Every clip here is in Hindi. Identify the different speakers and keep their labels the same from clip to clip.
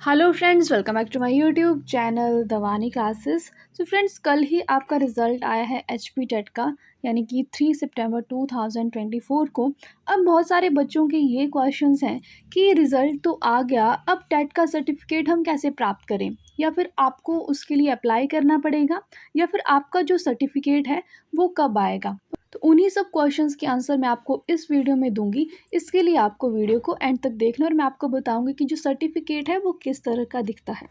Speaker 1: Hello friends, welcome back to my YouTube channel Dawani classes. तो फ्रेंड्स, कल ही आपका रिज़ल्ट आया है एचपी टेट का, यानी कि 3 सितंबर 2024 को। अब बहुत सारे बच्चों के ये क्वेश्चंस हैं कि रिज़ल्ट तो आ गया, अब टेट का सर्टिफिकेट हम कैसे प्राप्त करें, या फिर आपको उसके लिए अप्लाई करना पड़ेगा, या फिर आपका जो सर्टिफिकेट है वो कब आएगा। तो उन्हीं सब क्वेश्चंस के आंसर मैं आपको इस वीडियो में दूंगी। इसके लिए आपको वीडियो को एंड तक देखना, और मैं आपको बताऊंगी कि जो सर्टिफिकेट है वो किस तरह का दिखता है।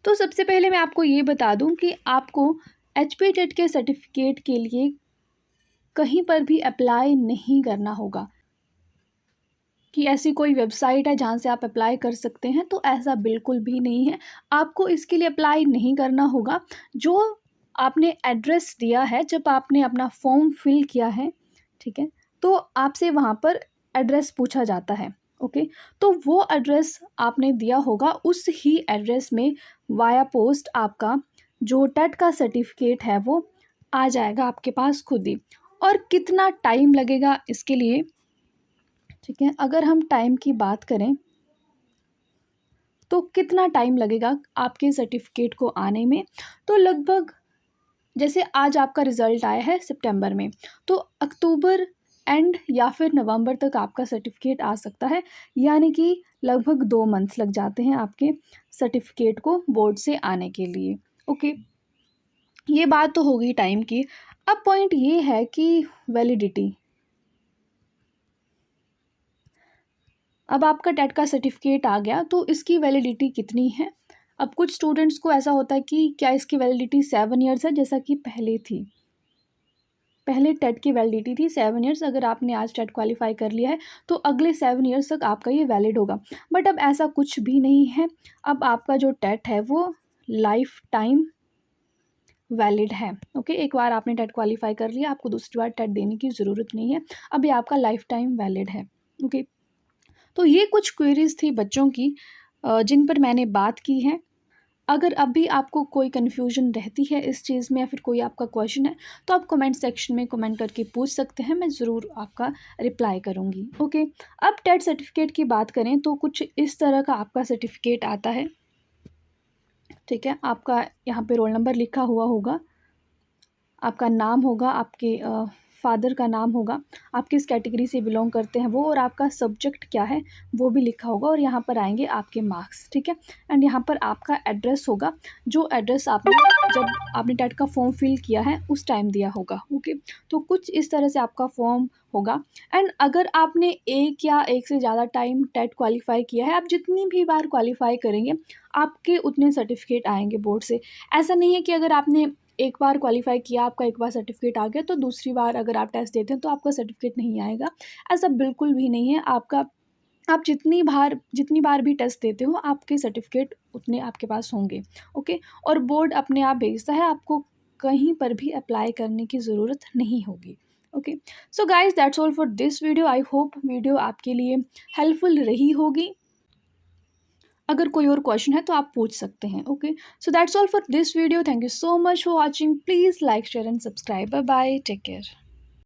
Speaker 1: तो सबसे पहले मैं आपको ये बता दूं कि आपको एचपी टेट के सर्टिफिकेट के लिए कहीं पर भी अप्लाई नहीं करना होगा कि ऐसी कोई वेबसाइट है जहाँ से आप अप्लाई कर सकते हैं, तो ऐसा बिल्कुल भी नहीं है। आपको इसके लिए अप्लाई नहीं करना होगा। जो आपने एड्रेस दिया है, जब आपने अपना फॉर्म फिल किया है, ठीक है, तो आपसे वहाँ पर एड्रेस पूछा जाता है। ओके, तो वो एड्रेस आपने दिया होगा, उस ही एड्रेस में वाया पोस्ट आपका जो टेट का सर्टिफिकेट है वो आ जाएगा आपके पास खुद ही। और कितना टाइम लगेगा इसके लिए, ठीक है, अगर हम टाइम की बात करें तो कितना टाइम लगेगा आपके सर्टिफिकेट को आने में, तो लगभग जैसे आज आपका रिज़ल्ट आया है सितंबर में, तो अक्टूबर एंड या फिर नवंबर तक आपका सर्टिफिकेट आ सकता है। यानी कि लगभग 2 मंथ्स लग जाते हैं आपके सर्टिफिकेट को बोर्ड से आने के लिए। ओके, ये बात तो होगी टाइम की। अब पॉइंट ये है कि वैलिडिटी। अब आपका टेट का सर्टिफिकेट आ गया, तो इसकी वैलिडिटी कितनी है। अब कुछ स्टूडेंट्स को ऐसा होता है कि क्या इसकी वैलिडिटी 7 ईयर्स है, जैसा कि पहले थी। पहले टेट की वैलिडिटी थी 7 ईयर्स। अगर आपने आज टेट क्वालिफाई कर लिया है तो अगले 7 ईयर्स तक आपका ये वैलिड होगा। बट अब ऐसा कुछ भी नहीं है। अब आपका जो टेट है वो लाइफ टाइम वैलिड है। ओके, एक बार आपने टेट क्वालिफाई कर लिया, आपको दूसरी बार टेट देने की ज़रूरत नहीं है। अब ये आपका लाइफ टाइम वैलिड है। ओके, तो ये कुछ क्वेरीज थी बच्चों की जिन पर मैंने बात की है। अगर अभी आपको कोई कन्फ्यूजन रहती है इस चीज़ में, या फिर कोई आपका क्वेश्चन है, तो आप कमेंट सेक्शन में कमेंट करके पूछ सकते हैं, मैं ज़रूर आपका रिप्लाई करूँगी। ओके, अब टेट सर्टिफिकेट की बात करें तो कुछ इस तरह का आपका सर्टिफिकेट आता है। ठीक है, आपका यहाँ पे रोल नंबर लिखा हुआ होगा, आपका नाम होगा, आपके फादर का नाम होगा, आप किस कैटेगरी से बिलोंग करते हैं वो, और आपका सब्जेक्ट क्या है वो भी लिखा होगा, और यहाँ पर आएंगे आपके मार्क्स। ठीक है, एंड यहाँ पर आपका एड्रेस होगा, जो एड्रेस आपने जब आपने टेट का फॉर्म फिल किया है उस टाइम दिया होगा। ओके, तो कुछ इस तरह से आपका फॉर्म होगा। एंड अगर आपने एक या एक से ज़्यादा टाइम टेट क्वालिफाई किया है, आप जितनी भी बार क्वालिफाई करेंगे आपके उतने सर्टिफिकेट आएंगे बोर्ड से। ऐसा नहीं है कि अगर आपने एक बार क्वालिफाई किया, आपका एक बार सर्टिफिकेट आ गया, तो दूसरी बार अगर आप टेस्ट देते हैं तो आपका सर्टिफिकेट नहीं आएगा। ऐसा बिल्कुल भी नहीं है। आप जितनी बार भी टेस्ट देते हो, आपके सर्टिफिकेट उतने आपके पास होंगे। ओके, और बोर्ड अपने आप भेजता है, आपको कहीं पर भी अप्लाई करने की ज़रूरत नहीं होगी। Okay, so guys, that's all for this video. I hope video आपके लिए हेल्पफुल रही होगी। अगर कोई और क्वेश्चन है तो आप पूछ सकते हैं। Okay, so that's all for this video. Thank you so much for watching. Please like, share and subscribe. Bye bye, take care.